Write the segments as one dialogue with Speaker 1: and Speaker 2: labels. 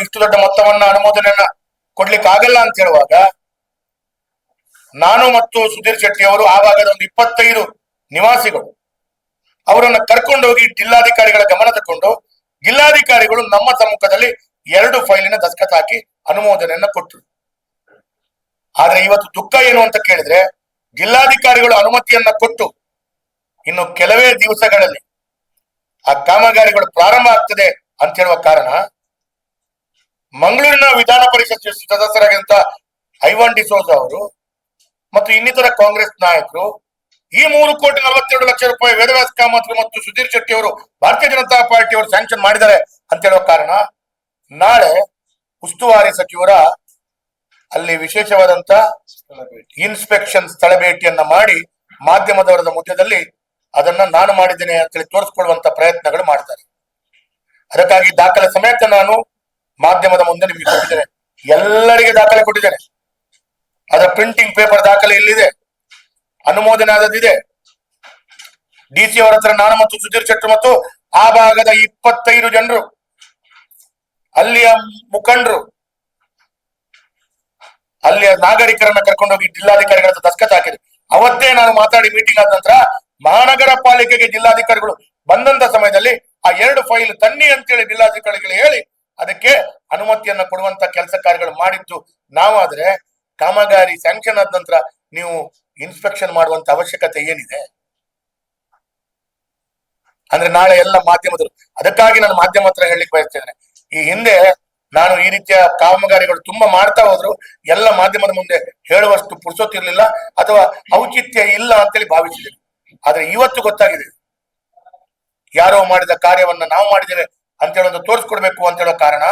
Speaker 1: ಇಷ್ಟು ದೊಡ್ಡ ಮೊತ್ತವನ್ನ ಅನುಮೋದನೆಯನ್ನ ಕೊಡ್ಲಿಕ್ಕೆ ಆಗಲ್ಲ ಅಂತ ಹೇಳುವಾಗ ನಾನು ಮತ್ತು ಸುಧೀರ್ ಶೆಟ್ಟಿ ಅವರು ಆ ಭಾಗದ ಒಂದು 25 ನಿವಾಸಿಗಳು ಅವರನ್ನ ಕರ್ಕೊಂಡು ಹೋಗಿ ಜಿಲ್ಲಾಧಿಕಾರಿಗಳ ಗಮನ ತಕೊಂಡು ಜಿಲ್ಲಾಧಿಕಾರಿಗಳು ನಮ್ಮ ಸಮ್ಮುಖದಲ್ಲಿ 2 ಫೈಲಿನ ದಸ್ಖತ್ ಹಾಕಿ ಅನುಮೋದನೆಯನ್ನ ಕೊಟ್ಟರು. ಆದ್ರೆ ಇವತ್ತು ದುಃಖ ಏನು ಅಂತ ಕೇಳಿದ್ರೆ ಜಿಲ್ಲಾಧಿಕಾರಿಗಳು ಅನುಮತಿಯನ್ನ ಕೊಟ್ಟು ಇನ್ನು ಕೆಲವೇ ದಿವಸಗಳಲ್ಲಿ ಆ ಕಾಮಗಾರಿಗಳು ಪ್ರಾರಂಭ ಆಗ್ತದೆ ಅಂತ ಹೇಳುವ ಕಾರಣ ಮಂಗಳೂರಿನ ವಿಧಾನ ಪರಿಷತ್ ಸದಸ್ಯರಾಗಿದ್ದಂತ ಐವಾನ್ ಡಿಸೋಜ ಅವರು ಮತ್ತು ಇನ್ನಿತರ ಕಾಂಗ್ರೆಸ್ ನಾಯಕರು ಈ 3,42,00,000 ರೂಪಾಯಿ ವೇದವ್ಯಾಸ ಕಾಮತ್ ಮತ್ತು ಸುಧೀರ್ ಶೆಟ್ಟಿ ಅವರು ಭಾರತೀಯ ಜನತಾ ಪಾರ್ಟಿ ಅವರು ಸ್ಯಾಂಕ್ಷನ್ ಮಾಡಿದ್ದಾರೆ ಅಂತ ಹೇಳುವ ಕಾರಣ ನಾಳೆ ಉಸ್ತುವಾರಿ ಸಚಿವರ ಅಲ್ಲಿ ವಿಶೇಷವಾದಂತ ಇನ್ಸ್ಪೆಕ್ಷನ್ ಸ್ಥಳ ಭೇಟಿಯನ್ನ ಮಾಡಿ ಮಾಧ್ಯಮದವರದ ಮಧ್ಯದಲ್ಲಿ ಅದನ್ನ ನಾನು ಮಾಡಿದ್ದೇನೆ ಅಂತೇಳಿ ತೋರಿಸ್ಕೊಳ್ಳುವಂತ ಪ್ರಯತ್ನಗಳು ಮಾಡ್ತಾರೆ. ಅದಕ್ಕಾಗಿ ದಾಖಲೆ ಸಮೇತ ನಾನು ಮಾಧ್ಯಮದ ಮುಂದೆ ನಿಮಗೆ ಕೊಟ್ಟಿದ್ದೇನೆ, ಎಲ್ಲರಿಗೆ ದಾಖಲೆ ಕೊಟ್ಟಿದ್ದೇನೆ. ಅದರ ಪ್ರಿಂಟಿಂಗ್ ಪೇಪರ್ ದಾಖಲೆ ಇಲ್ಲಿದೆ, ಅನುಮೋದನೆ ಆದದಿದೆ. ಡಿಸಿ ಅವರ ಹತ್ರ ನಾನು ಮತ್ತು ಸುಧೀರ್ ಶೆಟ್ಟಿ ಮತ್ತು ಆ ಭಾಗದ 25 ಜನರು, ಅಲ್ಲಿಯ ಮುಖಂಡರು, ಅಲ್ಲಿಯ ನಾಗರಿಕರನ್ನ ಕರ್ಕೊಂಡೋಗಿ ಜಿಲ್ಲಾಧಿಕಾರಿಗಳ ಹತ್ರ ದಸ್ಖತ್ ಹಾಕಿದೆ. ಅವತ್ತೇ ನಾನು ಮಾತಾಡಿ ಮೀಟಿಂಗ್ ಆದ ನಂತರ ಮಹಾನಗರ ಪಾಲಿಕೆಗೆ ಜಿಲ್ಲಾಧಿಕಾರಿಗಳು ಬಂದಂತ ಸಮಯದಲ್ಲಿ ಆ 2 ಫೈಲ್ ತನ್ನಿ ಅಂತೇಳಿ ಜಿಲ್ಲಾಧಿಕಾರಿಗಳು ಹೇಳಿ ಅದಕ್ಕೆ ಅನುಮತಿಯನ್ನ ಕೊಡುವಂತ ಕೆಲಸ ಕಾರ್ಯಗಳು ಮಾಡಿದ್ದು ನಾವು. ಆದ್ರೆ ಕಾಮಗಾರಿ ಸ್ಯಾಂಕ್ಷನ್ ಆದ ನಂತರ ನೀವು ಇನ್ಸ್ಪೆಕ್ಷನ್ ಮಾಡುವಂತ ಅವಶ್ಯಕತೆ ಏನಿದೆ? ಅಂದ್ರೆ ನಾಳೆ ಎಲ್ಲ ಮಾಧ್ಯಮದರು, ಅದಕ್ಕಾಗಿ ನಾನು ಮಾಧ್ಯಮ ಹತ್ರ ಹೇಳಲಿಕ್ಕೆ ಬಯಸ್ತೇನೆ, ಈ ಹಿಂದೆ ನಾನು ಈ ರೀತಿಯ ಕಾಮಗಾರಿಗಳು ತುಂಬಾ ಮಾಡ್ತಾ ಹೋದ್ರು ಎಲ್ಲ ಮಾಧ್ಯಮದ ಮುಂದೆ ಹೇಳುವಷ್ಟು ಪುರ್ಸೊತ್ತಿರ್ಲಿಲ್ಲ ಅಥವಾ ಔಚಿತ್ಯ ಇಲ್ಲ ಅಂತೇಳಿ ಭಾವಿಸಿದ್ದೇನೆ. ಆದ್ರೆ ಇವತ್ತು ಗೊತ್ತಾಗಿದೆ, ಯಾರೋ ಮಾಡಿದ ಕಾರ್ಯವನ್ನ ನಾವು ಮಾಡಿದ್ದೇವೆ ಅಂತೇಳಿ ಒಂದು ತೋರಿಸ್ಕೊಡ್ಬೇಕು ಅಂತ ಹೇಳೋ ಕಾರಣ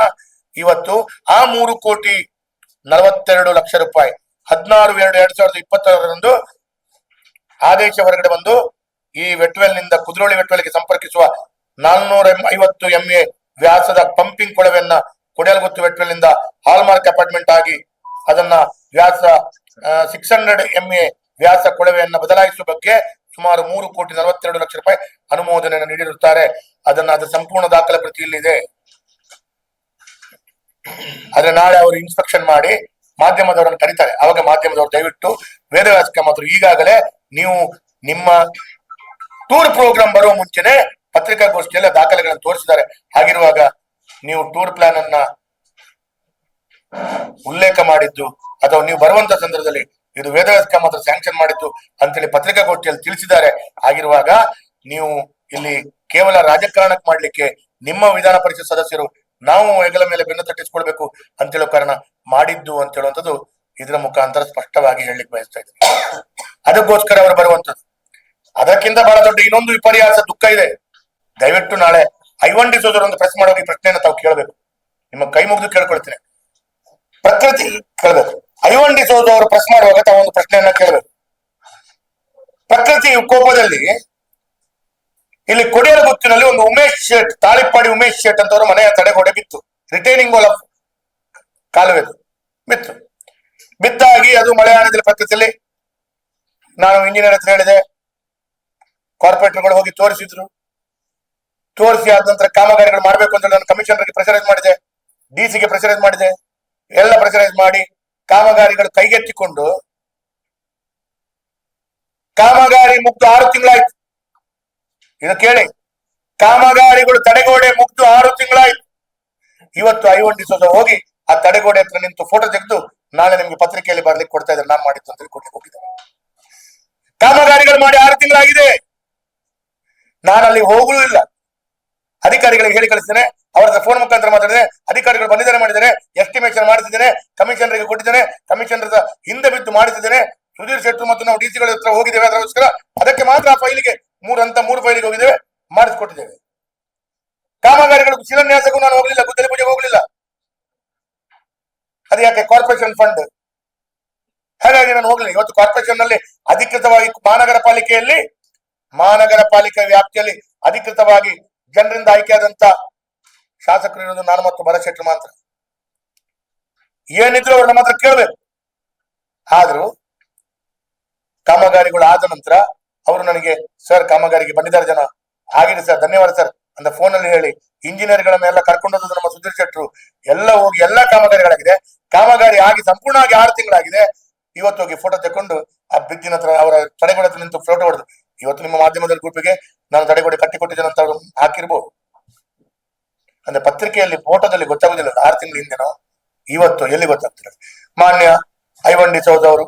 Speaker 1: ಇವತ್ತು ಆ 3,42,00,000 ರೂಪಾಯಿ 16/2/2022 ಆದೇಶ ಹೊರಗಡೆ ಬಂದು ಈ ವೆಟ್ವೆಲ್ ನಿಂದ ಕುದ್ರೋಳಿ ವೆಟ್ವೆಲ್ಗೆ ಸಂಪರ್ಕಿಸುವ 450 MA ವ್ಯಾಸದ ಪಂಪಿಂಗ್ ಕೊಳವೆಯನ್ನ ಕೊಡಿಯಲ್ಗುತ್ತು ವೆಟ್ವೆಲ್ ನಿಂದ ಹಾಲ್ಮಾರ್ಕ್ ಅಪಾರ್ಟ್ಮೆಂಟ್ ಆಗಿ ಅದನ್ನ ವ್ಯಾಸ 600 MA ವ್ಯಾಸ ಕೊಳವೆಯನ್ನ ಬದಲಾಯಿಸುವ ಬಗ್ಗೆ ಸುಮಾರು 3,42,00,000 ರೂಪಾಯಿ ಅನುಮೋದನೆಯನ್ನು ನೀಡಿರುತ್ತಾರೆ. ಅದರ ಸಂಪೂರ್ಣ ದಾಖಲೆ ಪ್ರತಿ ಇಲ್ಲಿದೆ. ಆದ್ರೆ ನಾಳೆ ಅವರು ಇನ್ಸ್ಪೆಕ್ಷನ್ ಮಾಡಿ ಮಾಧ್ಯಮದವರನ್ನು ಕರೀತಾರೆ. ಅವಾಗ ಮಾಧ್ಯಮದವರು ದಯವಿಟ್ಟು ವೇದವ್ಯಾಸ ಕಾಮತ್ ಈಗಾಗಲೇ ನೀವು ನಿಮ್ಮ ಟೂರ್ ಪ್ರೋಗ್ರಾಮ್ ಬರುವ ಮುಂಚೆನೆ ಪತ್ರಿಕಾಗೋಷ್ಠಿಯಲ್ಲಿ ದಾಖಲೆಗಳನ್ನು ತೋರಿಸಿದ್ದಾರೆ. ಹಾಗಿರುವಾಗ ನೀವು ಟೂರ್ ಪ್ಲಾನ್ ಅನ್ನ ಉಲ್ಲೇಖ ಮಾಡಿದ್ದು ಅಥವಾ ನೀವು ಬರುವಂತ ಸಂದರ್ಭದಲ್ಲಿ ಇದು ವೇದವ್ಯಾಸ ಕಾಮತ್ ಸ್ಯಾಂಕ್ಷನ್ ಮಾಡಿದ್ದು ಅಂತೇಳಿ ಪತ್ರಿಕಾಗೋಷ್ಠಿಯಲ್ಲಿ ತಿಳಿಸಿದ್ದಾರೆ. ಆಗಿರುವಾಗ ನೀವು ಇಲ್ಲಿ ಕೇವಲ ರಾಜಕಾರಣಕ್ಕೆ ಮಾಡ್ಲಿಕ್ಕೆ ನಿಮ್ಮ ವಿಧಾನ ಪರಿಷತ್ ಸದಸ್ಯರು ನಾವು ಹೆಗಲ ಮೇಲೆ ಬೆನ್ನು ತಟ್ಟಿಸ್ಕೊಳ್ಬೇಕು ಅಂತ ಹೇಳೋ ಕಾರಣ ಮಾಡಿದ್ದು ಅಂತ ಹೇಳುವಂಥದ್ದು ಇದರ ಮುಖಾಂತರ ಸ್ಪಷ್ಟವಾಗಿ ಹೇಳಲಿಕ್ಕೆ ಬಯಸ್ತಾ ಇದ್ದೀನಿ. ಅದಕ್ಕೋಸ್ಕರ ಅವರು ಬರುವಂತದ್ದು. ಅದಕ್ಕಿಂತ ಬಹಳ ದೊಡ್ಡ ಇನ್ನೊಂದು ವಿಪರ್ಯಾಸ ದುಃಖ ಇದೆ. ದಯವಿಟ್ಟು ನಾಳೆ ಐವಾನ್ ಡಿಸೋಜ ಒಂದು ಪ್ರೆಸ್ ಮಾಡೋ ಈ ಪ್ರಶ್ನೆಯನ್ನು ತಾವು ಕೇಳಬೇಕು. ನಿಮ್ಮ ಕೈ ಮುಗಿದು ಕೇಳ್ಕೊಳ್ತೇನೆ, ಪ್ರಕೃತಿ ಕೇಳಬೇಕು. ಐವಾನ್ ಡಿಸೋಜ ಅವರು ಪ್ರೆಸ್ ಮಾಡುವಾಗ ತಾವು ಒಂದು ಪ್ರಶ್ನೆಯನ್ನ ಕೇಳಬೇಕು. ಪ್ರಕೃತಿ ಕೋಪದಲ್ಲಿ ಇಲ್ಲಿ ಕೊಡಿಯಲಗುತ್ತಿನಲ್ಲಿ ಒಂದು ಉಮೇಶ್ ಶೇಟ್, ತಾಳಿಪ್ಪಾಡಿ ಉಮೇಶ್ ಶೇಟ್ ಅಂತವರು ಮನೆಯ ತಡೆಗೋಡೆ ಬಿತ್ತು, ರಿಟೈನಿಂಗ್ ವಾಲ್ ಆಫ್ ಕಾಲುವೆದು ಬಿತ್ತಾಗಿ ಅದು ಮಳೆಯಾಳದಲ್ಲಿ ಪ್ರಕೃತಿಯಲ್ಲಿ ನಾನು ಇಂಜಿನಿಯರ್ ಹತ್ರ ಹೇಳಿದೆ, ಕಾರ್ಪೊರೇಟರ್ಗಳು ಹೋಗಿ ತೋರಿಸಿದ್ರು. ತೋರಿಸಿ ಆದ ನಂತರ ಕಾಮಗಾರಿಗಳು ಮಾಡ್ಬೇಕು ಅಂತ ನಾನು ಕಮಿಷನರ್ಗೆ ಪ್ರೆಷರೈಸ್ ಮಾಡಿದೆ, ಡಿಸಿಗೆ ಪ್ರೆಷರೈಸ್ ಮಾಡಿದೆ, ಎಲ್ಲ ಪ್ರೆಷರೈಸ್ ಮಾಡಿ ಕಾಮಗಾರಿಗಳು ಕೈಗೆತ್ತಿಕೊಂಡು ಕಾಮಗಾರಿ ಮುಗ್ದು 6 ತಿಂಗಳಾಯ್ತು. ಇದು ಕೇಳಿ, ಕಾಮಗಾರಿಗಳು ತಡೆಗೋಡೆ ಮುಗ್ದು 6 ತಿಂಗಳಾಯ್ತು. ಇವತ್ತು ಐವಾನ್ ಡಿಸೋಜ ಹೋಗಿ ಆ ತಡೆಗೋಡೆ ಹತ್ರ ನಿಂತು ಫೋಟೋ ತೆಗೆದು ನಾಳೆ ನಿಮ್ಗೆ ಪತ್ರಿಕೆಯಲ್ಲಿ ಬರ್ಲಿಕ್ಕೆ ಕೊಡ್ತಾ ಇದ್ದಾರೆ, ನಾನು ಮಾಡಿದ್ದು ಅಂತ ಕೊಡ್ಲಿಕ್ಕೆ ಹೋಗಿದ್ದಾರೆ. ಕಾಮಗಾರಿಗಳು ಮಾಡಿ 6 ತಿಂಗಳಾಗಿದೆ. ನಾನು ಅಲ್ಲಿ ಹೋಗಲೂ ಇಲ್ಲ. ಅಧಿಕಾರಿಗಳಿಗೆ ಹೇಳಿ ಕಳಿಸ್ತೇನೆ, ಅವರ ಫೋನ್ ಮುಖಾಂತರ ಮಾತಾಡಿದೆ, ಅಧಿಕಾರಿಗಳು ಬಂದಿದ್ದಾರೆ, ಮಾಡಿದ್ದಾರೆ, ಎಸ್ಟಿಮೇಷನ್ ಮಾಡಿಸಿದ್ದೇನೆ, ಕಮಿಷನರ್ಗೆ ಕೊಟ್ಟಿದ್ದೇನೆ, ಕಮಿಷನರ್ ಹಿಂದೆ ಬಿದ್ದು ಮಾಡಿಸಿದ್ದೇನೆ. ಸುಧೀರ್ ಶೆಟ್ಟಿ ಮತ್ತು ನಾವು ಡಿಸಿಗಳ ಹತ್ರ ಹೋಗಿದ್ದೇವೆ, ಅದಕ್ಕೋಸ್ಕರ ಅದಕ್ಕೆ ಮಾತ್ರ ಆ ಫೈಲಿಗೆ 3 ಫೈಲಿಗೆ ಹೋಗಿದ್ದೇವೆ, ಮಾಡಿಸಿಕೊಟ್ಟಿದ್ದೇವೆ. ಕಾಮಗಾರಿಗಳು ಶಿಲಾನ್ಯಾಸಕ್ಕೂ ನಾನು ಹೋಗ್ಲಿಲ್ಲ, ಗುದ್ದಲಿ ಪೂಜೆಗೆ ಹೋಗ್ಲಿಲ್ಲ. ಅದು ಯಾಕೆ? ಕಾರ್ಪೊರೇಷನ್ ಫಂಡ್, ಹಾಗಾಗಿ ನಾನು ಹೋಗ್ಲಿಲ್ಲ. ಇವತ್ತು ಕಾರ್ಪೊರೇಷನ್ ನಲ್ಲಿ ಅಧಿಕೃತವಾಗಿ ಮಹಾನಗರ ಪಾಲಿಕೆ ವ್ಯಾಪ್ತಿಯಲ್ಲಿ ಅಧಿಕೃತವಾಗಿ ಜನರಿಂದ ಆಯ್ಕೆಯಾದಂತ ಶಾಸಕರು ಇರೋದು ನಾನು ಮತ್ತು ಭರತ್ ಶೆಟ್ಟಿ ಮಾತ್ರ. ಏನಿದ್ರು ಅವ್ರು ನಮ್ಮ ಹತ್ರ ಕೇಳಬೇಕು. ಆದ್ರೂ ಕಾಮಗಾರಿಗಳು ಆದ ನಂತರ ಅವರು ನನಗೆ, ಸರ್ ಕಾಮಗಾರಿಗೆ ಬಂದಿದ್ದಾರೆ ಜನ, ಆಗಿದೆ ಸರ್, ಧನ್ಯವಾದ ಸರ್, ಅಂತ ಫೋನ್ ಅಲ್ಲಿ ಹೇಳಿ ಇಂಜಿನಿಯರ್ ಗಳನ್ನೆಲ್ಲ ಕರ್ಕೊಂಡೋದು ನಮ್ಮ ಸುಧೀರ್ ಶೆಟ್ಟರು ಎಲ್ಲ ಹೋಗಿ ಎಲ್ಲಾ ಕಾಮಗಾರಿಗಳಾಗಿದೆ. ಕಾಮಗಾರಿ ಆಗಿ ಸಂಪೂರ್ಣವಾಗಿ 6 ತಿಂಗಳಾಗಿದೆ. ಇವತ್ತು ಹೋಗಿ ಫೋಟೋ ತಕೊಂಡು ಆ ಬ್ರಿಡ್ಜಿನ ಹತ್ರ ಅವರ ತಡೆಗೋಡೆ ಹತ್ರ ನಿಂತು ಫೋಟೋ ಹೊಡೆದು ಇವತ್ತು ನಿಮ್ಮ ಮಾಧ್ಯಮದಲ್ಲಿ ಗ್ರೂಪಿಗೆ ನಾನು ತಡೆಗೋಡೆ ಕಟ್ಟಿಕೊಟ್ಟಿದ್ದೇನೆ ಅಂತ ಅವರು ಹಾಕಿರ್ಬೋದು. ಅಂದ್ರೆ ಪತ್ರಿಕೆಯಲ್ಲಿ ಫೋಟೋದಲ್ಲಿ ಗೊತ್ತಾಗುದಿಲ್ಲ 6 ತಿಂಗಳ ಹಿಂದೆನೋ ಇವತ್ತು ಎಲ್ಲಿ ಗೊತ್ತಾಗ್ತಿಲ್ಲ. ಮಾನ್ಯ ಐವನ್ ಡಿಸೋಜ ಅವರು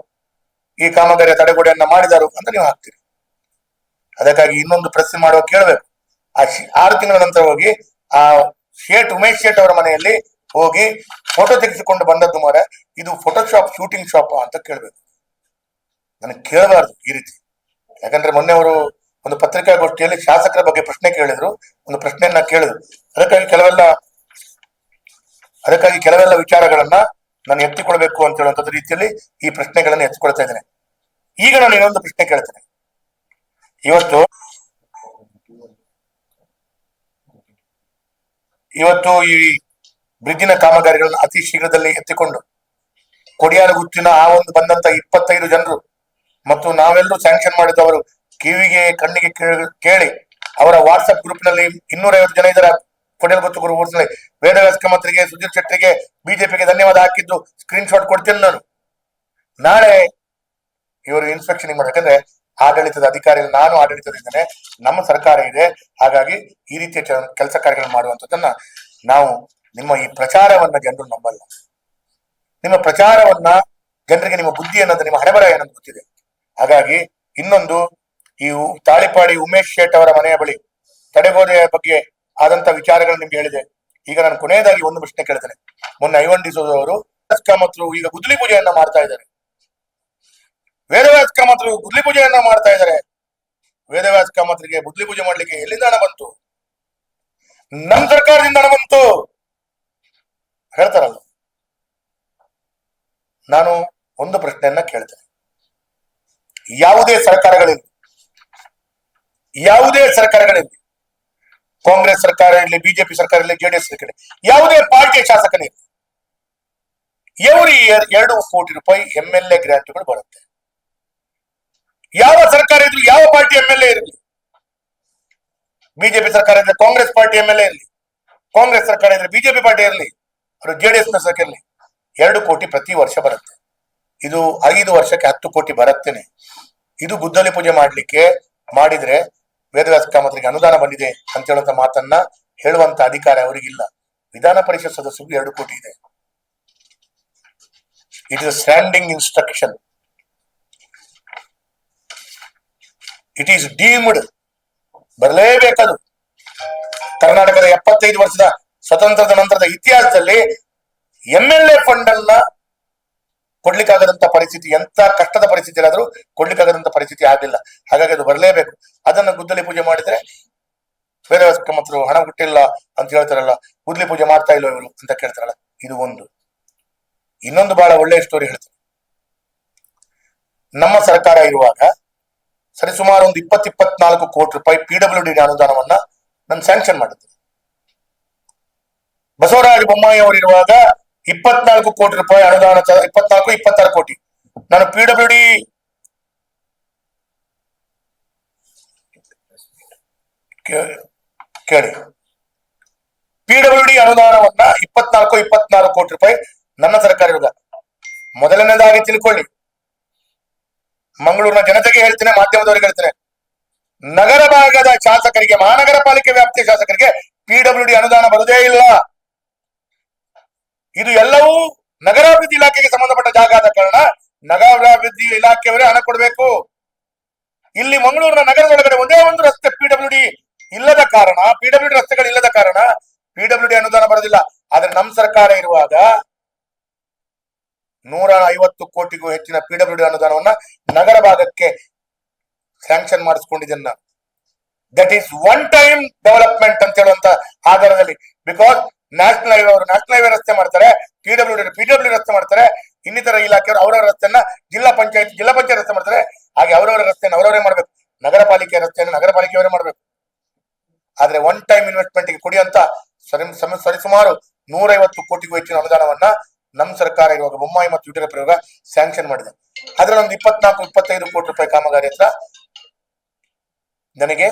Speaker 1: ಈ ಕಾಮಗಾರಿಯ ತಡೆಗೋಡೆಯನ್ನ ಮಾಡಿದರು ಅಂತ ನೀವು ಹಾಕ್ತೀರಿ. ಅದಕ್ಕಾಗಿ ಇನ್ನೊಂದು ಪ್ರಶ್ನೆ ಮಾಡುವ ಕೇಳಬೇಕು. ಆ 6 ತಿಂಗಳ ನಂತರ ಹೋಗಿ ಆ ಉಮೇಶ್ ಶೇಟ್ ಅವರ ಮನೆಯಲ್ಲಿ ಹೋಗಿ ಫೋಟೋ ತೆಗೆಸಿಕೊಂಡು ಬಂದದ್ದು ಮಾರ ಇದು ಫೋಟೋಶಾಪ್ ಶೂಟಿಂಗ್ ಶಾಪ್ ಅಂತ ಕೇಳ್ಬೇಕು. ನನಗೆ ಕೇಳಬಾರ್ದು ಈ ರೀತಿ. ಯಾಕಂದ್ರೆ ಮೊನ್ನೆ ಅವರು ಒಂದು ಪತ್ರಿಕಾಗೋಷ್ಠಿಯಲ್ಲಿ ಶಾಸಕರ ಬಗ್ಗೆ ಪ್ರಶ್ನೆ ಕೇಳಿದ್ರು, ಒಂದು ಪ್ರಶ್ನೆಯನ್ನ ಕೇಳಿದ್ರು. ಅದಕ್ಕಾಗಿ ಕೆಲವೆಲ್ಲ ವಿಚಾರಗಳನ್ನ ನಾನು ಎತ್ತಿಕೊಳ್ಬೇಕು ಅಂತ ಹೇಳುವಂತ ರೀತಿಯಲ್ಲಿ ಈ ಪ್ರಶ್ನೆಗಳನ್ನ ಎತ್ತಿಕೊಳ್ತಾ ಇದ್ದೇನೆ. ಈಗ ನಾನು ಇನ್ನೊಂದು ಪ್ರಶ್ನೆ ಕೇಳ್ತೇನೆ. ಇವತ್ತು ಈ ಬ್ರಿಡ್ಜಿನ ಕಾಮಗಾರಿಗಳನ್ನು ಅತಿ ಶೀಘ್ರದಲ್ಲಿ ಎತ್ತಿಕೊಂಡು ಕೊಡಿಯಾರ ಗುತ್ತಿನ ಆ ಒಂದು ಬಂದಂತ 25 ಜನರು ಮತ್ತು ನಾವೆಲ್ಲರೂ ಸ್ಯಾಂಕ್ಷನ್ ಮಾಡಿದವರು ಕಿವಿಗೆ ಕಣ್ಣಿಗೆ ಕೇಳಿ ಅವರ ವಾಟ್ಸ್ಆಪ್ ಗ್ರೂಪ್ ನಲ್ಲಿ 250 ಜನ ಇದರ ಕೊಡಿಯಾರ ಗುತ್ತು ಊರಿನಲ್ಲಿ ವೇದವ್ಯಾಸ ಕಾಮತ್ರಿಗೆ, ಸುಧೀರ್ ಶೆಟ್ಟಿಗೆ, ಬಿಜೆಪಿಗೆ ಧನ್ಯವಾದ ಹಾಕಿದ್ದು ಸ್ಕ್ರೀನ್ ಶಾಟ್ ಕೊಡ್ತೇನೆ ನಾನು. ನಾಳೆ ಇವರು ಇನ್ಸ್ಪೆಕ್ಷನ್ ಮಾಡ್ಬೇಕಂದ್ರೆ ಆಡಳಿತದ ಅಧಿಕಾರಿಗಳು, ನಾನು ಆಡಳಿತದಿದ್ದೇನೆ, ನಮ್ಮ ಸರ್ಕಾರ ಇದೆ. ಹಾಗಾಗಿ ಈ ರೀತಿಯ ಕೆಲಸ ಕಾರ್ಯಗಳನ್ನು ಮಾಡುವಂತದನ್ನ ನಾವು ನಿಮ್ಮ ಈ ಪ್ರಚಾರವನ್ನ ಜನರು ನಂಬಲ್ಲ. ನಿಮ್ಮ ಪ್ರಚಾರವನ್ನ ಜನರಿಗೆ ನಿಮ್ಮ ಬುದ್ಧಿ ಅನ್ನೋದು, ನಿಮ್ಮ ಹಣೆಬರ ಏನಂತ ಗೊತ್ತಿದೆ. ಹಾಗಾಗಿ ಇನ್ನೊಂದು ಈ ತಾಳಿಪಾಡಿ ಉಮೇಶ್ ಶೇಟ್ ಅವರ ಮನೆಯ ಬಳಿ ತಡೆಗೋಡೆಯ ಬಗ್ಗೆ ಆದಂತ ವಿಚಾರಗಳು ನಿಮ್ಗೆ ಹೇಳಿದೆ. ಈಗ ನಾನು ಕೊನೆಯದಾಗಿ ಒಂದು ಪ್ರಶ್ನೆ ಕೇಳ್ತೇನೆ. ಮೊನ್ನೆ ಐವನ್ ಡಿಸೋಜ ಅವರು ಕಾಮತ್ರು ಈಗ ಗುದ್ಲಿ ಪೂಜೆಯನ್ನ ಮಾಡ್ತಾ ಇದ್ದಾರೆ. ವೇದವ್ಯಾಸ ಕಾಮತ್ರು ಗುದ್ಲಿ ಪೂಜೆಯನ್ನ ಮಾಡ್ತಾ ಇದ್ದಾರೆ. ವೇದವ್ಯಾಸ ಕಾಮತ್ರಿಗೆ ಗುದ್ಲಿ ಪೂಜೆ ಮಾಡ್ಲಿಕ್ಕೆ ಎಲ್ಲಿಂದ ಹಣ ಬಂತು? ನಮ್ಮ ಸರ್ಕಾರದಿಂದ ಹಣ ಬಂತು ಹೇಳ್ತಾರಲ್ಲ. ನಾನು ಒಂದು ಪ್ರಶ್ನೆಯನ್ನ ಕೇಳ್ತೇನೆ. ಯಾವುದೇ ಸರ್ಕಾರಗಳಿರಲಿ, ಕಾಂಗ್ರೆಸ್ ಸರ್ಕಾರ ಇರಲಿ, ಬಿಜೆಪಿ ಸರ್ಕಾರ ಇರಲಿ, ಜೆಡಿಎಸ್ ಸರ್ಕಾರ, ಯಾವುದೇ ಪಾರ್ಟಿಯ ಶಾಸಕನಿರಲಿ, ಎವ್ರಿ ಇಯರ್ 2 ಕೋಟಿ ರೂಪಾಯಿ MLA ಗ್ರಾಂಟ್ಗಳು ಬರುತ್ತೆ. ಯಾವ ಸರ್ಕಾರ ಇದ್ರು, ಯಾವ ಪಾರ್ಟಿ MLA ಇರಲಿ, ಬಿಜೆಪಿ ಸರ್ಕಾರ ಇದ್ರೆ ಕಾಂಗ್ರೆಸ್ ಪಾರ್ಟಿ MLA ಇರಲಿ, ಕಾಂಗ್ರೆಸ್ ಸರ್ಕಾರ ಇದ್ರೆ ಬಿಜೆಪಿ ಪಾರ್ಟಿ ಇರಲಿ, ಅವರು ಜೆಡಿಎಸ್ ನ ಸರ್ಕಾರ ಇರಲಿ, 2 ಕೋಟಿ ಪ್ರತಿ ವರ್ಷ ಬರುತ್ತೆ. ಇದು 5 ವರ್ಷಕ್ಕೆ 10 ಕೋಟಿ ಬರುತ್ತೇನೆ. ಇದು ಗುದ್ದಲಿ ಪೂಜೆ ಮಾಡ್ಲಿಕ್ಕೆ ಮಾಡಿದ್ರೆ ವೇದವ್ಯಾಸ ಕಾಮತ್ರಿಗೆ ಅನುದಾನ ಬಂದಿದೆ ಅಂತ ಹೇಳುವಂತ ಮಾತನ್ನ ಹೇಳುವಂತ ಅಧಿಕಾರ ಅವರಿಗಿಲ್ಲ. ವಿಧಾನ ಪರಿಷತ್ ಸದಸ್ಯರಿಗೆ 2 ಕೋಟಿ ಇದೆ. It is standing instruction. It is deemed. ಬರಲೇಬೇಕದು. ಕರ್ನಾಟಕದ 75 ವರ್ಷದ ಸ್ವತಂತ್ರದ ನಂತರದ ಇತಿಹಾಸದಲ್ಲಿ MLA ಫಂಡ್ ಅನ್ನ ಕೊಡ್ಲಿಕ್ಕಾಗದಂತ ಪರಿಸ್ಥಿತಿ, ಎಂತ ಕಷ್ಟದ ಪರಿಸ್ಥಿತಿ ಆದ್ರೂ ಕೊಡ್ಲಿಕ್ಕಾಗದಂತ ಪರಿಸ್ಥಿತಿ ಆಗಲಿಲ್ಲ. ಹಾಗಾಗಿ ಅದು ಬರಲೇಬೇಕು. ಅದನ್ನ ಗುದ್ದಲಿ ಪೂಜೆ ಮಾಡಿದ್ರೆ ವೇದವ್ಯಾಸ ಕಾಮತ್ರು ಹಣ ಕೊಟ್ಟಿಲ್ಲ ಅಂತ ಹೇಳ್ತಾರಲ್ಲ, ಗುದ್ದಲಿ ಪೂಜೆ ಮಾಡ್ತಾ ಇಲ್ಲ ಇವರು ಅಂತ ಕೇಳ್ತಾರಲ್ಲ, ಇದು ಒಂದು. ಇನ್ನೊಂದು ಬಹಳ ಒಳ್ಳೆಯ ಸ್ಟೋರಿ ಹೇಳ್ತಾರೆ. ನಮ್ಮ ಸರ್ಕಾರ ಇರುವಾಗ ಸರಿಸುಮಾರು ಒಂದು 24 ಕೋಟಿ ರೂಪಾಯಿ PWD ಅನುದಾನವನ್ನ ನಾನು ಸ್ಯಾಂಕ್ಷನ್ ಮಾಡಿದ್ದೆ. ಬಸವರಾಜ ಬೊಮ್ಮಾಯಿ ಅವರಿರುವಾಗ 24 ಕೋಟಿ ರೂಪಾಯಿ ಅನುದಾನ, 26 ಕೋಟಿ ನಾನು PWD ಕೇಳಿ PWD ಅನುದಾನವನ್ನ 24 ಕೋಟಿ ರೂಪಾಯಿ ನನ್ನ ಸರ್ಕಾರ ಇರುವಾಗ. ಮೊದಲನೇದಾಗಿ ತಿಳ್ಕೊಳ್ಳಿ, ಮಂಗಳೂರಿನ ಜನತೆಗೆ ಹೇಳ್ತೇನೆ, ಮಾಧ್ಯಮದವರಿಗೆ ಹೇಳ್ತೇನೆ, ನಗರ ಭಾಗದ ಶಾಸಕರಿಗೆ, ಮಹಾನಗರ ಪಾಲಿಕೆ ವ್ಯಾಪ್ತಿಯ ಶಾಸಕರಿಗೆ PWD ಅನುದಾನ ಬರುವುದೇ ಇಲ್ಲ. ಇದು ಎಲ್ಲವೂ ನಗರಾಭಿವೃದ್ಧಿ ಇಲಾಖೆಗೆ ಸಂಬಂಧಪಟ್ಟ ಜಾಗ ಆದ ಕಾರಣ ನಗರಾಭಿವೃದ್ಧಿ ಇಲಾಖೆಯವರೇ ಹಣ ಕೊಡಬೇಕು. ಇಲ್ಲಿ ಮಂಗಳೂರಿನ ನಗರದೊಳಗಡೆ ಒಂದೇ ಒಂದು ರಸ್ತೆ PWD ಇಲ್ಲದ ಕಾರಣ, PWD ರಸ್ತೆಗಳು ಇಲ್ಲದ ಕಾರಣ PWD ಅನುದಾನ ಬರೋದಿಲ್ಲ. ಆದ್ರೆ ನಮ್ಮ ಸರ್ಕಾರ ಇರುವಾಗ 150 ಕೋಟಿಗೂ ಹೆಚ್ಚಿನ PWD ಅನುದಾನವನ್ನ ನಗರ ಭಾಗಕ್ಕೆ ಸ್ಯಾಂಕ್ಷನ್ ಮಾಡಿಸ್ಕೊಂಡಿದ್ದೇನೆ. That is one time development ಅಂತ ಹೇಳುವಂತ ಆಧಾರದಲ್ಲಿ. ಬಿಕಾಸ್ ನ್ಯಾಷನಲ್ ಹೈವೇ ರಸ್ತೆ ಮಾಡ್ತಾರೆ, PWD ರಸ್ತೆ ಮಾಡ್ತಾರೆ, ಇನ್ನಿತರ ಇಲಾಖೆಯವರು ಅವರವರ ರಸ್ತೆಯನ್ನ ಜಿಲ್ಲಾ ಪಂಚಾಯತ್ ರಸ್ತೆ ಮಾಡ್ತಾರೆ. ಹಾಗೆ ಅವರವರ ರಸ್ತೆಯನ್ನು ಅವರವರೇ ಮಾಡ್ಬೇಕು, ನಗರ ಪಾಲಿಕೆ ರಸ್ತೆಯನ್ನು ನಗರ ಪಾಲಿಕೆಯವರೇ ಮಾಡ್ಬೇಕು. ಆದ್ರೆ ಒನ್ ಟೈಮ್ ಇನ್ವೆಸ್ಟ್ಮೆಂಟ್ ಗೆ ಕೊಡಿಯಂತ ಸರಿಸುಮಾರು 150 ಕೋಟಿಗೂ ಹೆಚ್ಚಿನ ಅನುದಾನವನ್ನ ನಮ್ಮ ಸರ್ಕಾರ ಇರುವಾಗ ಬೊಮ್ಮಾಯಿ ಮತ್ತು ಯಡಿಯೂರಪ್ಪ ಇರುವಾಗ ಸ್ಯಾಂಕ್ಷನ್ ಮಾಡಿದೆ. ಅದರಲ್ಲಿ ಒಂದು 24-25 ಕೋಟಿ ರೂಪಾಯಿ ಕಾಮಗಾರಿ ಹತ್ರ ನನಗೆ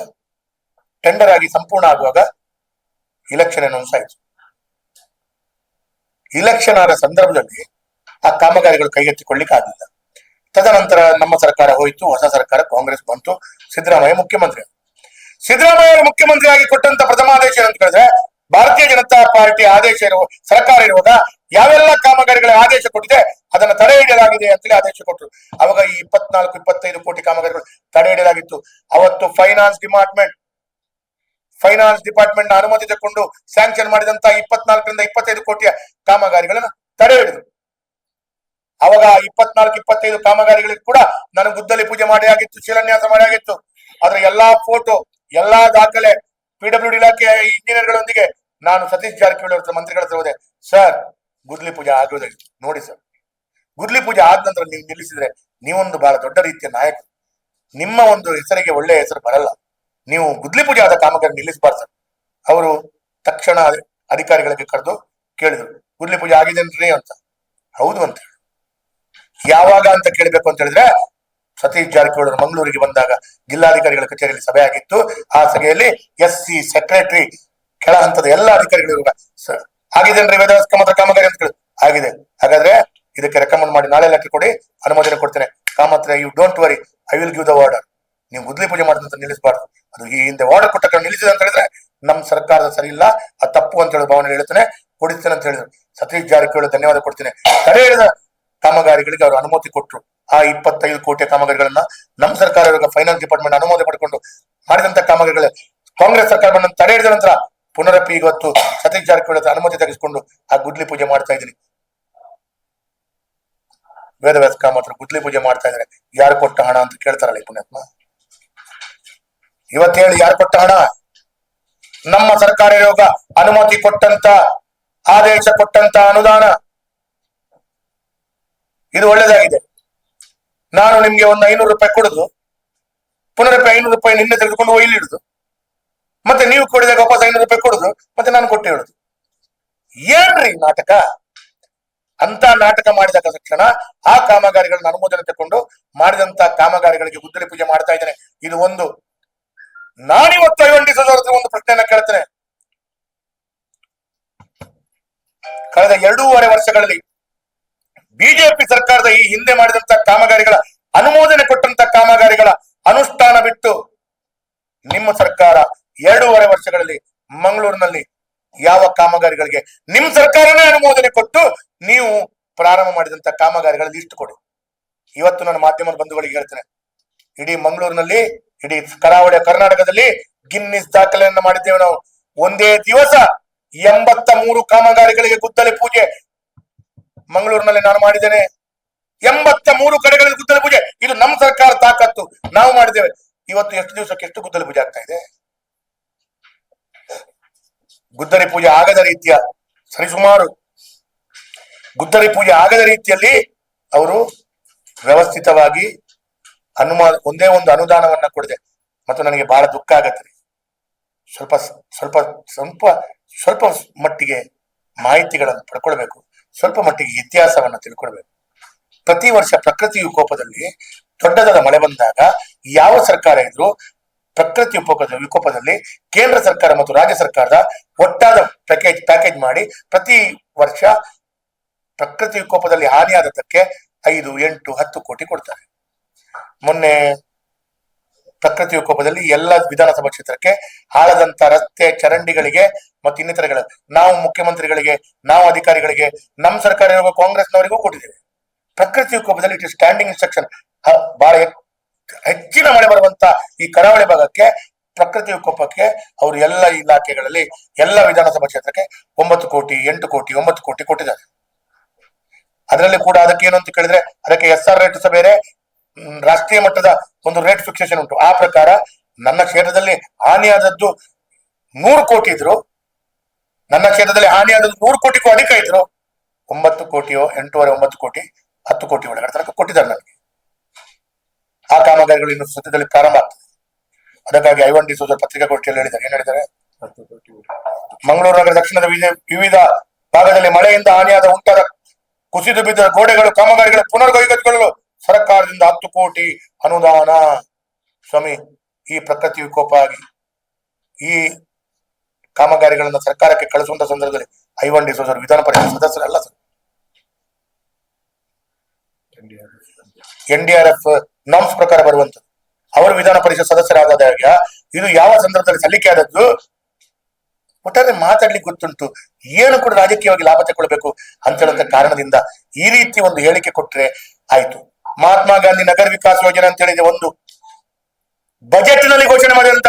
Speaker 1: ಟೆಂಡರ್ ಆಗಿ ಸಂಪೂರ್ಣ ಆಗುವಾಗ ಇಲೆಕ್ಷನ್ ಅನೌನ್ಸ್ ಆಯಿತು. ಇಲೆಕ್ಷನ್ ಆದ ಸಂದರ್ಭದಲ್ಲಿ ಆ ಕಾಮಗಾರಿಗಳು ಕೈಗೆತ್ತಿಕೊಳ್ಳಿಕ್ಕೆ ಆಗಲಿಲ್ಲ. ತದನಂತರ ನಮ್ಮ ಸರ್ಕಾರ ಹೋಯಿತು, ಹೊಸ ಸರ್ಕಾರ ಕಾಂಗ್ರೆಸ್ ಬಂತು, ಸಿದ್ದರಾಮಯ್ಯ ಮುಖ್ಯಮಂತ್ರಿ. ಸಿದ್ದರಾಮಯ್ಯ ಮುಖ್ಯಮಂತ್ರಿ ಆಗಿ ಕೊಟ್ಟಂತ ಪ್ರಥಮ ಆದೇಶ ಏನಂತ ಕೇಳಿದ್ರೆ, ಭಾರತೀಯ ಜನತಾ ಪಾರ್ಟಿ ಆದೇಶ ಇರುವ ಸರ್ಕಾರ ಇರುವಾಗ ಯಾವೆಲ್ಲ ಕಾಮಗಾರಿಗಳ ಆದೇಶ ಕೊಟ್ಟಿದೆ ಅದನ್ನ ತಡೆ ಹಿಡಿಯಲಾಗಿದೆ ಅಂತೇಳಿ ಆದೇಶ ಕೊಟ್ಟರು. ಅವಾಗ ಈ 24-25 ಕೋಟಿ ಕಾಮಗಾರಿಗಳು ತಡೆ ಹಿಡಿಯಲಾಗಿತ್ತು. ಅವತ್ತು ಫೈನಾನ್ಸ್ ಡಿಪಾರ್ಟ್ಮೆಂಟ್ ನ ಅನುಮತಿ ತಗೊಂಡು ಸ್ಯಾಂಕ್ಷನ್ ಮಾಡಿದಂತ 24-25 ಕೋಟಿಯ ಕಾಮಗಾರಿಗಳನ್ನು ತಡೆ ಹಿಡಿದ್ರು. ಅವಾಗ 24-25 ಕಾಮಗಾರಿಗಳಿಗೆ ಕೂಡ ನಾನು ಗುದ್ದಲಿ ಪೂಜೆ ಮಾಡಿ ಆಗಿತ್ತು, ಶಿಲಾನ್ಯಾಸ ಮಾಡಿ ಆಗಿತ್ತು. ಅದ್ರ ಎಲ್ಲಾ ಫೋಟೋ, ಎಲ್ಲಾ ದಾಖಲೆ PWD ಇಲಾಖೆಯ ಇಂಜಿನಿಯರ್ಗಳೊಂದಿಗೆ ನಾನು ಸತೀಶ್ ಜಾರಕಿಹೊಳಿ ಅವರ ಮಂತ್ರಿಗಳ ಹತ್ರ ಹೋದೆ. ಸರ್, ಗುದ್ದಲಿ ಪೂಜೆ ಆಗೋದಾಗಿತ್ತು ನೋಡಿ ಸರ್. ಗುದ್ದಲಿ ಪೂಜೆ ಆದ ನಂತರ ನೀವು ನಿಲ್ಲಿಸಿದ್ರೆ ನೀವೊಂದು ಬಹಳ ದೊಡ್ಡ ರೀತಿಯ ನಾಯಕರು, ನಿಮ್ಮ ಒಂದು ಹೆಸರಿಗೆ ಒಳ್ಳೆಯ ಹೆಸರು ಬರಲ್ಲ. ನೀವು ಗುದ್ದಲಿ ಪೂಜೆ ಆದ ಕಾಮಗಾರಿ ನಿಲ್ಲಿಸಬಾರ್ದು ಸರ್. ಅವರು ತಕ್ಷಣ ಅಧಿಕಾರಿಗಳಿಗೆ ಕರೆದು ಕೇಳಿದ್ರು, ಗುದ್ದಲಿ ಪೂಜೆ ಆಗಿದೇನ್ರಿ ಅಂತ. ಹೌದು ಅಂತ ಹೇಳಿ. ಯಾವಾಗ ಅಂತ ಕೇಳಬೇಕು ಅಂತ ಹೇಳಿದ್ರೆ, ಸತೀಶ್ ಜಾರಕಿಹೊಳಿ ಮಂಗಳೂರಿಗೆ ಬಂದಾಗ ಜಿಲ್ಲಾಧಿಕಾರಿಗಳ ಕಚೇರಿಯಲ್ಲಿ ಸಭೆ ಆಗಿತ್ತು. ಆ ಸಭೆಯಲ್ಲಿ SC ಸೆಕ್ರೆಟರಿ, ಕೆಳ ಹಂತದ ಎಲ್ಲ ಅಧಿಕಾರಿಗಳು ಆಗಿದೇನ್ರಿ ವೇದವ್ಯಾಸ ಮಠದ ಕಾಮಗಾರಿ ಅಂತ ಕೇಳಿದ್ರು. ಆಗಿದೆ. ಹಾಗಾದ್ರೆ ಇದಕ್ಕೆ ರೆಕಮೆಂಡ್ ಮಾಡಿ ನಾಳೆ ಲೆಟರ್ ಕೊಡಿ, ಅನುಮೋದನೆ ಕೊಡ್ತೇನೆ. ಕಾಮತ್ರ you don't worry, I will give the order. ನೀವು ಗುದ್ದಲಿ ಪೂಜೆ ಮಾಡಿದಂತ ನಿಲ್ಲಿಸಬಾರ್ದು. ಅದು ಈ ಹಿಂದೆ ಆರ್ಡರ್ ಕೊಟ್ಟ ನಿಲ್ಲಿಸಿದೆ ಅಂತ ಹೇಳಿದ್ರೆ ನಮ್ ಸರ್ಕಾರದ ಸರಿ ಇಲ್ಲ, ಅದು ತಪ್ಪು ಅಂತ ಹೇಳಿ ಭಾವನೆ ಹೇಳ್ತೇನೆ, ಕೊಡಿಸ್ತೇನೆ ಅಂತ ಹೇಳಿದ್ರು. ಸತೀಶ್ ಜಾರಕಿಹೊಳಿ ಧನ್ಯವಾದ ಕೊಡ್ತೇನೆ. ತಡೆ ಹಿಡಿದ ಕಾಮಗಾರಿಗಳಿಗೆ ಅವರು ಅನುಮತಿ ಕೊಟ್ಟರು. ಆ 25 ಕೋಟಿ ಕಾಮಗಾರಿಗಳನ್ನ ನಮ್ಮ ಸರ್ಕಾರ ಫೈನಾನ್ಸ್ ಡಿಪಾರ್ಟ್ಮೆಂಟ್ ಅನುಮೋದನೆ ಪಡ್ಕೊಂಡು ಮಾಡಿದಂತ ಕಾಮಗಾರಿಗಳ ಕಾಂಗ್ರೆಸ್ ಸರ್ಕಾರ ಬಂದ ತಡೆ ಹಿಡಿದ ನಂತರ ಪುನರಪಿ ಇವತ್ತು ಸತೀಶ್ ಜಾರಕಿಹೊಳಿ ಅನುಮತಿ ತೆಗೆದುಕೊಂಡು ಆ ಗುದ್ದಲಿ ಪೂಜೆ ಮಾಡ್ತಾ ಇದ್ದೀನಿ. ವೇದವ್ಯಾಸ ಕಾಮತ್ರ ಗುದ್ದಲಿ ಪೂಜೆ ಮಾಡ್ತಾ ಇದ್ದಾರೆ. ಯಾರು ಕೊಟ್ಟ ಹಣ ಅಂತ ಕೇಳ್ತಾರಲ್ಲ ಈ ಪುಣ್ಯಾತ್ಮ. ಇವತ್ತು ಹೇಳಿ, ಯಾರು ಕೊಟ್ಟ ಹಣ? ನಮ್ಮ ಸರ್ಕಾರ ಇರುವಾಗ ಅನುಮತಿ ಕೊಟ್ಟಂತ, ಆದೇಶ ಕೊಟ್ಟಂತ ಅನುದಾನ ಇದು ಒಳ್ಳೇದಾಗಿದೆ. ನಾನು ನಿಮ್ಗೆ ಒಂದು 500 ರೂಪಾಯಿ ಕೊಡುದು, ಪುನರಪಿ 500 ರೂಪಾಯಿ ನಿನ್ನೆ ತೆಗೆದುಕೊಂಡು ಇಲ್ಲಿ ಇಡುದು, ಮತ್ತೆ ನೀವು ಕೊಡಿದಾಗ ವಾಪಸ್ 500 ರೂಪಾಯಿ ಕೊಡುದು, ಮತ್ತೆ ನಾನು ಕೊಟ್ಟು ಹೇಳುದು. ಏನ್ರಿ ನಾಟಕ? ಅಂತ ನಾಟಕ ಮಾಡಿದ ತಕ್ಷಣ ಆ ಕಾಮಗಾರಿಗಳನ್ನ ಅನುಮೋದನೆ ತಕೊಂಡು ಮಾಡಿದಂತ ಕಾಮಗಾರಿಗಳಿಗೆ ಗುದ್ದಲಿ ಪೂಜೆ ಮಾಡ್ತಾ ಇದ್ದೇನೆ. ಇದು ಒಂದು. ನಾನಿವತ್ತು ಒಂದು ಪ್ರಶ್ನೆಯನ್ನ ಕೇಳ್ತೇನೆ. ಕಳೆದ 2.5 ವರ್ಷಗಳಲ್ಲಿ ಬಿಜೆಪಿ ಸರ್ಕಾರದ ಈ ಹಿಂದೆ ಮಾಡಿದಂತ ಕಾಮಗಾರಿಗಳ ಅನುಮೋದನೆ ಕೊಟ್ಟಂತ ಕಾಮಗಾರಿಗಳ ಅನುಷ್ಠಾನ ಬಿಟ್ಟು ನಿಮ್ಮ ಸರ್ಕಾರ 2.5 ವರ್ಷಗಳಲ್ಲಿ ಮಂಗಳೂರಿನಲ್ಲಿ ಯಾವ ಕಾಮಗಾರಿಗಳಿಗೆ ನಿಮ್ಮ ಸರ್ಕಾರನೇ ಅನುಮೋದನೆ ಕೊಟ್ಟು ನೀವು ಪ್ರಾರಂಭ ಮಾಡಿದಂತ ಕಾಮಗಾರಿಗಳ ಲಿಸ್ಟ್ ಕೊಡಿ. ಇವತ್ತು ನನ್ನ ಮಾಧ್ಯಮದ ಬಂಧುಗಳಿಗೆ ಹೇಳ್ತೇನೆ, ಇಡೀ ಮಂಗಳೂರಿನಲ್ಲಿ, ಇಡೀ ಕರಾವಳಿಯ ಕರ್ನಾಟಕದಲ್ಲಿ ಗಿನ್ನಿಸ್ ದಾಖಲೆಯನ್ನ ಮಾಡಿದ್ದೇವೆ ನಾವು. ಒಂದೇ ದಿವಸ 83 ಕಾಮಗಾರಿಗಳಿಗೆ ಗುದ್ದಲಿ ಪೂಜೆ ಮಂಗಳೂರಿನಲ್ಲಿ ನಾನು ಮಾಡಿದ್ದೇನೆ. 83 ಕಡೆಗಳಲ್ಲಿ ಗುದ್ದಲಿ ಪೂಜೆ. ಇದು ನಮ್ಮ ಸರ್ಕಾರ ತಾಕತ್ತು, ನಾವು ಮಾಡಿದ್ದೇವೆ. ಇವತ್ತು ಎಷ್ಟು ದಿವಸಕ್ಕೆ ಎಷ್ಟು ಗುದ್ದಲಿ ಪೂಜೆ ಆಗ್ತಾ ಇದೆ? ಗುದ್ದಲಿ ಪೂಜೆ ಆಗದ ರೀತಿಯ ಸರಿಸುಮಾರು ಗುದ್ದಲಿ ಪೂಜೆ ಆಗದ ರೀತಿಯಲ್ಲಿ ಅವರು ವ್ಯವಸ್ಥಿತವಾಗಿ ಒಂದೇ ಒಂದು ಅನುದಾನವನ್ನ ಕೊಡಿದೆ. ಮತ್ತು ನನಗೆ ಬಹಳ ದುಃಖ ಆಗತ್ತೆ. ಸ್ವಲ್ಪ ಸ್ವಲ್ಪ ಸ್ವಲ್ಪ ಸ್ವಲ್ಪ ಮಟ್ಟಿಗೆ ಮಾಹಿತಿಗಳನ್ನು ಪಡ್ಕೊಳ್ಬೇಕು, ಸ್ವಲ್ಪ ಮಟ್ಟಿಗೆ ಇತಿಹಾಸವನ್ನ ತಿಳ್ಕೊಳ್ಬೇಕು. ಪ್ರತಿ ವರ್ಷ ಪ್ರಕೃತಿ ವಿಕೋಪದಲ್ಲಿ ದೊಡ್ಡದಾದ ಮಳೆ ಬಂದಾಗ ಯಾವ ಸರ್ಕಾರ ಇದ್ರು ಪ್ರಕೃತಿ ವಿಕೋಪದಲ್ಲಿ ಕೇಂದ್ರ ಸರ್ಕಾರ ಮತ್ತು ರಾಜ್ಯ ಸರ್ಕಾರದ ಒಟ್ಟಾದ ಪ್ಯಾಕೇಜ್ ಮಾಡಿ ಪ್ರತಿ ವರ್ಷ ಪ್ರಕೃತಿ ವಿಕೋಪದಲ್ಲಿ ಹಾನಿಯಾದದ್ದಕ್ಕೆ 5, 8, 10 ಕೋಟಿ ಕೊಡ್ತಾರೆ. ಮೊನ್ನೆ ಪ್ರಕೃತಿ ವಿಕೋಪದಲ್ಲಿ ಎಲ್ಲ ವಿಧಾನಸಭಾ ಕ್ಷೇತ್ರಕ್ಕೆ ಹಾಳದಂತ ರಸ್ತೆ ಚರಂಡಿಗಳಿಗೆ ಮತ್ತು ಇನ್ನಿತರಗಳ ನಾವು ಮುಖ್ಯಮಂತ್ರಿಗಳಿಗೆ, ನಾವು ಅಧಿಕಾರಿಗಳಿಗೆ, ನಮ್ಮ ಸರ್ಕಾರ ಇರುವ ಕಾಂಗ್ರೆಸ್ನವರಿಗೂ ಕೊಟ್ಟಿದ್ದೇವೆ. ಪ್ರಕೃತಿ ವಿಕೋಪದಲ್ಲಿ ಇಟ್ ಸ್ಟ್ಯಾಂಡಿಂಗ್ ಇನ್ಸ್ಟ್ರಕ್ಷನ್. ಬಹಳ ಹೆಚ್ಚಿನ ಮಳೆ ಬರುವಂತ ಈ ಕರಾವಳಿ ಭಾಗಕ್ಕೆ ಪ್ರಕೃತಿ ವಿಕೋಪಕ್ಕೆ ಅವರು ಎಲ್ಲ ಇಲಾಖೆಗಳಲ್ಲಿ ಎಲ್ಲ ವಿಧಾನಸಭಾ ಕ್ಷೇತ್ರಕ್ಕೆ 9 ಕೋಟಿ 8 ಕೋಟಿ 9 ಕೋಟಿ ಕೊಟ್ಟಿದ್ದಾರೆ. ಅದರಲ್ಲಿ ಕೂಡ ಅದಕ್ಕೆ ಏನು ಅಂತ ಕೇಳಿದ್ರೆ ಅದಕ್ಕೆ SR ರೇಟ್ಸ್ ಬೇರೆ, ರಾಷ್ಟ್ರೀಯ ಮಟ್ಟದ ಒಂದು ರೇಟ್ ಫಿಕ್ಸೇಷನ್ ಉಂಟು. ಆ ಪ್ರಕಾರ ನನ್ನ ಕ್ಷೇತ್ರದಲ್ಲಿ ಹಾನಿಯಾದದ್ದು 100 ಕೋಟಿ ಇದ್ರು, ನನ್ನ ಕ್ಷೇತ್ರದಲ್ಲಿ ಹಾನಿಯಾದದ್ದು 100 ಕೋಟಿಗೂ ಅಧಿಕ ಇದ್ರು. 9 ಕೋಟಿಯೋ 8.5 9 ಕೋಟಿ 10 ಕೋಟಿ ಒಳಗಡೆ ತನಕ ಕೊಟ್ಟಿದ್ದಾರೆ ನನಗೆ. ಆ ಕಾಮಗಾರಿಗಳು ಇನ್ನು ಸದ್ಯದಲ್ಲಿ ಪ್ರಾರಂಭ ಆಗ್ತದೆ. ಅದಕ್ಕಾಗಿ I1D ಸೋದರ್ ಪತ್ರಿಕಾಗೋಷ್ಠಿಯಲ್ಲಿ ಹೇಳಿದ್ದಾರೆ. ಏನ್ ಹೇಳಿದ್ದಾರೆ? ಮಂಗಳೂರು ನಗರ ದಕ್ಷಿಣದ ವಿವಿಧ ಭಾಗದಲ್ಲಿ ಮಳೆಯಿಂದ ಹಾನಿಯಾದ ಉಂಟಾದ ಕುಸಿದು ಬಿದ್ದ ಗೋಡೆಗಳು ಕಾಮಗಾರಿಗಳ ಪುನರ್ಕೈಗೆತ್ತಿಕೊಳ್ಳಲು ಸರ್ಕಾರದಿಂದ 10 ಕೋಟಿ ಅನುದಾನ. ಸ್ವಾಮಿ, ಈ ಪ್ರಕೃತಿ ವಿಕೋಪ ಆಗಿ ಈ ಕಾಮಗಾರಿಗಳನ್ನ ಸರ್ಕಾರಕ್ಕೆ ಕಳಿಸುವಂತ ಸಂದರ್ಭದಲ್ಲಿ ಐವನ್ ಡಿಸೋಜರ್ ವಿಧಾನ ಪರಿಷತ್ ಸದಸ್ಯರಲ್ಲ ಸರ್. NDRF ನಾಮ್ಸ್ ಪ್ರಕಾರ ಬರುವಂತ ಅವರು ವಿಧಾನ ಪರಿಷತ್ ಸದಸ್ಯರಾದಾಗ ಇದು ಯಾವ ಸಂದರ್ಭದಲ್ಲಿ ಸಲ್ಲಿಕೆ ಆದದ್ದು ಒಟ್ಟಾರೆ ಮಾತಾಡ್ಲಿಕ್ಕೆ ಗೊತ್ತುಂಟು, ಏನು ಕೂಡ ರಾಜಕೀಯವಾಗಿ ಲಾಭ ತಗೊಳ್ಬೇಕು ಅಂತ ಹೇಳುವಂತ ಕಾರಣದಿಂದ ಈ ರೀತಿ ಒಂದು ಹೇಳಿಕೆ ಕೊಟ್ರೆ ಆಯ್ತು. ಮಹಾತ್ಮ ಗಾಂಧಿ ನಗರ ವಿಕಾಸ್ ಯೋಜನೆ ಅಂತ ಹೇಳಿದೆ, ಒಂದು ಬಜೆಟ್ ನಲ್ಲಿ ಘೋಷಣೆ ಮಾಡಿದಂತ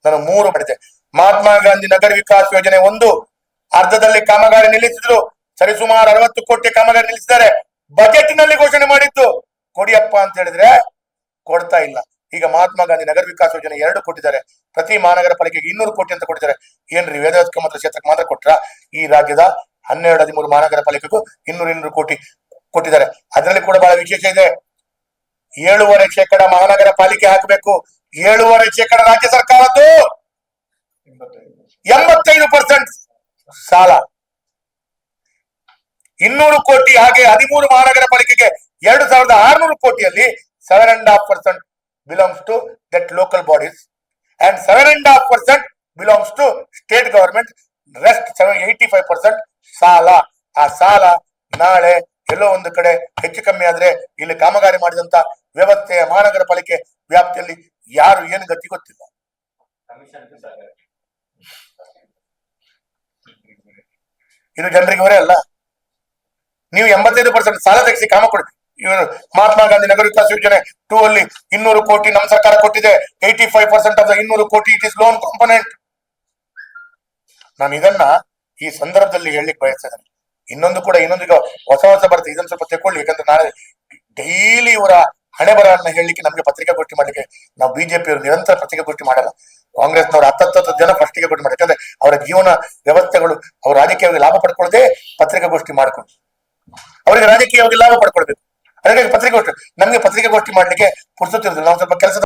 Speaker 1: ನಾನು 3 ಮಾಡಿದೆ. ಮಹಾತ್ಮ ಗಾಂಧಿ ನಗರ ವಿಕಾಸ್ ಯೋಜನೆ 1 ಅರ್ಧದಲ್ಲಿ ಕಾಮಗಾರಿ ನಿಲ್ಲಿಸಿದ್ರು, ಸರಿಸುಮಾರು 60 ಕೋಟಿ ಕಾಮಗಾರಿ ನಿಲ್ಲಿಸಿದ್ದಾರೆ. ಬಜೆಟ್ ನಲ್ಲಿ ಘೋಷಣೆ ಮಾಡಿದ್ದು ಕೊಡಿಯಪ್ಪ ಅಂತ ಹೇಳಿದ್ರೆ ಕೊಡ್ತಾ ಇಲ್ಲ. ಈಗ ಮಹಾತ್ಮ ಗಾಂಧಿ ನಗರ ವಿಕಾಸ್ ಯೋಜನೆ 2 ಕೊಟ್ಟಿದ್ದಾರೆ, ಪ್ರತಿ ಮಹಾನಗರ ಪಾಲಿಕೆಗೆ 200 ಕೋಟಿ ಅಂತ ಕೊಟ್ಟಿದ್ದಾರೆ. ಏನ್ರಿ ವೇದವಸ್ಕ ಮಾತ್ರ ಕ್ಷೇತ್ರಕ್ಕೆ ಮಾತ್ರ ಕೊಟ್ರ? ಈ ರಾಜ್ಯದ 12-13 ಮಹಾನಗರ ಪಾಲಿಕೆಗೂ 200 ಕೋಟಿ ಕೊಟ್ಟಿದ್ದಾರೆ. ಅದರಲ್ಲಿ ಕೂಡ ಬಹಳ ವಿಶೇಷ ಇದೆ. 7.5% ಮಹಾನಗರ ಪಾಲಿಕೆ ಹಾಕಬೇಕು, 7.5% ರಾಜ್ಯ ಸರ್ಕಾರದ್ದು, 85% ಸಾಲ, 200 ಕೋಟಿ. ಹಾಗೆ 13 ಮಹಾನಗರ ಪಾಲಿಕೆಗೆ 2600 ಕೋಟಿಯಲ್ಲಿ 7.5% belongs to that local bodies and 7.5% belongs to state government. Rest 85% ಸಾಲ. ಆ ಸಾಲ ನಾಳೆ ಎಲ್ಲೋ ಒಂದು ಕಡೆ ಹೆಚ್ಚು ಕಮ್ಮಿ ಆದ್ರೆ ಇಲ್ಲಿ ಕಾಮಗಾರಿ ಮಾಡಿದಂತ ವ್ಯವಸ್ಥೆಯ ಮಹಾನಗರ ಪಾಲಿಕೆ ವ್ಯಾಪ್ತಿಯಲ್ಲಿ ಯಾರು ಏನು ಗತಿ ಗೊತ್ತಿಲ್ಲ. ಇದು ಜನರಿಗೆ ಹೊರೆ ಅಲ್ಲ. ನೀವು 85% ಸಾಲ ತೆಗೆಸಿ ಕಾಮ ಕೊಡಿ. ಇವರು ಮಹಾತ್ಮ ಗಾಂಧಿ ನಗರ ವಿಕಾಸ್ ಯೋಜನೆ 2 ಅಲ್ಲಿ 200 ಕೋಟಿ ನಮ್ಮ ಸರ್ಕಾರ ಕೊಟ್ಟಿದೆ. 85% ಆಫ್ ದ 200 ಕೋಟಿ ಇಟ್ ಇಸ್ ಲೋನ್ ಕಾಂಪೊನೆಂಟ್. ನಾನು ಇದನ್ನ ಈ ಸಂದರ್ಭದಲ್ಲಿ ಹೇಳಲಿಕ್ಕೆ ಬಯಸ್ತೇನೆ. ಇನ್ನೊಂದು ಈಗ ಹೊಸ ಬರ್ತದೆ, ಇದನ್ನ ಸ್ವಲ್ಪ ತೆಕ್ಕೊಳ್ಳಿ. ಯಾಕಂದ್ರೆ ನಾಳೆ ಡೈಲಿ ಇವರ ಹಣೆ ಬರಹನ್ನ ಹೇಳಲಿಕ್ಕೆ ನಮಗೆ ಪತ್ರಿಕಾಗೋಷ್ಠಿ ಮಾಡ್ಲಿಕ್ಕೆ ನಾವು ಬಿಜೆಪಿಯವರು ನಿರಂತರ ಪತ್ರಿಕಾಗೋಷ್ಠಿ ಮಾಡಲ್ಲ. ಕಾಂಗ್ರೆಸ್ನವರು 10 ಜನ ಪತ್ರಿಕಾಗೋಷ್ಠಿ ಮಾಡಿ, ಯಾಕಂದ್ರೆ ಅವರ ಜೀವನ ವ್ಯವಸ್ಥೆಗಳು ಅವ್ರ ರಾಜಕೀಯವಾಗಿ ಲಾಭ ಪಡ್ಕೊಳ್ಳದೆ ಪತ್ರಿಕಾಗೋಷ್ಠಿ ಮಾಡ್ಕೊಂಡು ಅವರಿಗೆ ರಾಜಕೀಯವಾಗಿ ಲಾಭ ಪಡ್ಕೊಳ್ಬೇಕು. ಅದಕ್ಕಾಗಿ ಪತ್ರಿಕಾಗೋಷ್ಠಿ, ನಮಗೆ ಪತ್ರಿಕಾಗೋಷ್ಠಿ ಮಾಡ್ಲಿಕ್ಕೆ ಪುರ್ಸೊತ್ತಿರೋದಿಲ್ಲ. ನಾವು ಸ್ವಲ್ಪ ಕೆಲಸದ